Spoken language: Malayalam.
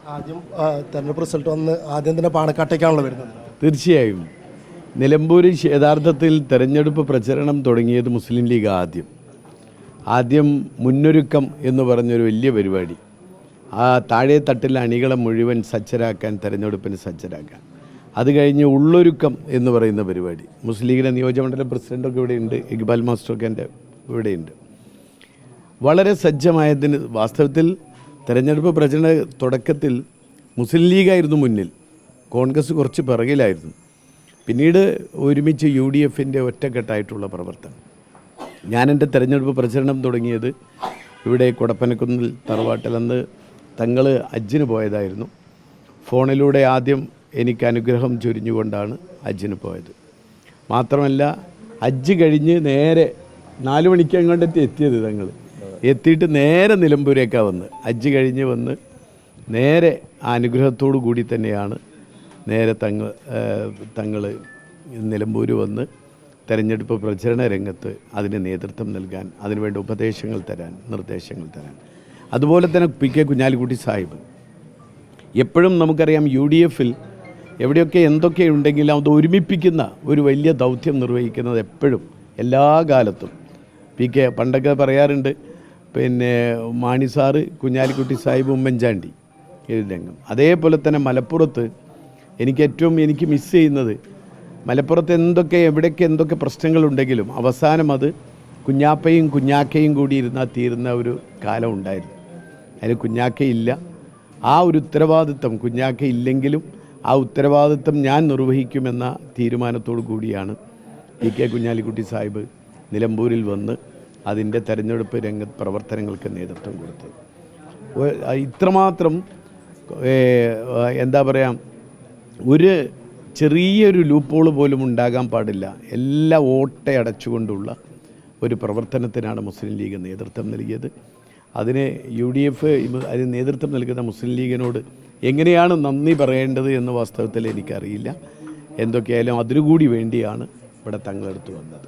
ആദ്യം തെരഞ്ഞെടുപ്പ് റിസൾട്ട് വന്ന് ആദ്യം തന്നെ പാണക്കാട്ടേക്കാണല്ലോ വരുന്നത്. തീർച്ചയായും നിലമ്പൂരിൽ യഥാർത്ഥത്തിൽ തെരഞ്ഞെടുപ്പ് പ്രചരണം തുടങ്ങിയത് മുസ്ലിം ലീഗ് ആദ്യം മുന്നൊരുക്കം എന്ന് പറഞ്ഞൊരു വലിയ പരിപാടി, ആ താഴെ തട്ടിലെ അണികളെ മുഴുവൻ സജ്ജരാക്കാൻ, തെരഞ്ഞെടുപ്പിന് സജ്ജരാക്കാൻ. അത് കഴിഞ്ഞ് ഉള്ളൊരുക്കം എന്ന് പറയുന്ന പരിപാടി. മുസ്ലിം ലീഗിൻ്റെ നിയോജകമണ്ഡലം പ്രസിഡൻ്റൊക്കെ ഇവിടെയുണ്ട്, ഇക്ബാൽ മാസ്റ്ററൊക്കെ എൻ്റെ ഇവിടെയുണ്ട്. വളരെ സജ്ജമായതിന് വാസ്തവത്തിൽ തെരഞ്ഞെടുപ്പ് പ്രചരണ തുടക്കത്തിൽ മുസ്ലിം ലീഗായിരുന്നു മുന്നിൽ, കോൺഗ്രസ് കുറച്ച് പിറകിലായിരുന്നു. പിന്നീട് ഒരുമിച്ച് UDFൻ്റെ ഒറ്റക്കെട്ടായിട്ടുള്ള പ്രവർത്തനം. ഞാനെൻ്റെ തെരഞ്ഞെടുപ്പ് പ്രചരണം തുടങ്ങിയത് ഇവിടെ കൊടപ്പനക്കുന്നിൽ തറവാട്ടിൽ. അന്ന് തങ്ങൾ ഹജ്ജിന് പോയതായിരുന്നു. ഫോണിലൂടെ ആദ്യം എനിക്ക് അനുഗ്രഹം ചൊരിഞ്ഞുകൊണ്ടാണ് ഹജ്ജിന് പോയത്. മാത്രമല്ല ഹജ്ജ് കഴിഞ്ഞ് നേരെ 4 മണിക്ക് അങ്ങോട്ട് എത്തിയത്. തങ്ങൾ എത്തിയിട്ട് നേരെ നിലമ്പൂരേക്കാണ് വന്ന്, ഹജ്ജ് കഴിഞ്ഞ് വന്ന് നേരെ ആ അനുഗ്രഹത്തോടു കൂടി തന്നെയാണ് നേരെ തങ്ങൾ നിലമ്പൂർ വന്ന് തെരഞ്ഞെടുപ്പ് പ്രചരണ രംഗത്ത് അതിന് നേതൃത്വം നൽകാൻ, അതിനുവേണ്ട ഉപദേശങ്ങൾ തരാൻ, നിർദ്ദേശങ്ങൾ തരാൻ. അതുപോലെ തന്നെ PK കുഞ്ഞാലിക്കുട്ടി സാഹിബ് എപ്പോഴും നമുക്കറിയാം UDFൽ എവിടെയൊക്കെ എന്തൊക്കെ ഉണ്ടെങ്കിലും അത് ഒരുമിപ്പിക്കുന്ന ഒരു വലിയ ദൗത്യം നിർവഹിക്കുന്നത് എപ്പോഴും എല്ലാ കാലത്തും. PK പണ്ടൊക്കെ പറയാറുണ്ട്, പിന്നെ മാണി സാറ്, കുഞ്ഞാലിക്കുട്ടി സാഹിബ്, ഉമ്മൻചാണ്ടി രംഗം. അതേപോലെ തന്നെ മലപ്പുറത്ത് എനിക്ക് മിസ് ചെയ്യുന്നത്, മലപ്പുറത്ത് എവിടെയൊക്കെ എന്തൊക്കെ പ്രശ്നങ്ങളുണ്ടെങ്കിലും അവസാനം അത് കുഞ്ഞാപ്പയും കുഞ്ഞാക്കയും കൂടി ഇരുന്നാൽ തീരുന്ന ഒരു കാലം ഉണ്ടായിരുന്നു. അതിൽ കുഞ്ഞാക്കയില്ല. ആ ഒരു ഉത്തരവാദിത്വം കുഞ്ഞാക്കയില്ലെങ്കിലും ആ ഉത്തരവാദിത്വം ഞാൻ നിർവഹിക്കുമെന്ന തീരുമാനത്തോടു കൂടിയാണ് PK കുഞ്ഞാലിക്കുട്ടി സാഹിബ് നിലമ്പൂരിൽ വന്ന് അതിൻ്റെ തെരഞ്ഞെടുപ്പ് പ്രവർത്തനങ്ങൾക്ക് നേതൃത്വം കൊടുത്തത്. ഇത്രമാത്രം എന്താ പറയുക, ഒരു ചെറിയൊരു ലൂപ്പോൾ പോലും ഉണ്ടാകാൻ പാടില്ല. എല്ലാം ഓട്ടയടച്ചുകൊണ്ടുള്ള ഒരു പ്രവർത്തനത്തിനാണ് മുസ്ലിം ലീഗ് നേതൃത്വം നൽകിയത്. അതിന് UDF അതിന് നേതൃത്വം നൽകുന്ന മുസ്ലിം ലീഗിനോട് എങ്ങനെയാണ് നന്ദി പറയേണ്ടത് എന്ന് വാസ്തവത്തിൽ എനിക്കറിയില്ല. എന്തൊക്കെയായാലും അതിനുകൂടി വേണ്ടിയാണ് ഇവിടെ തങ്ങളെടുത്ത് വന്നത്.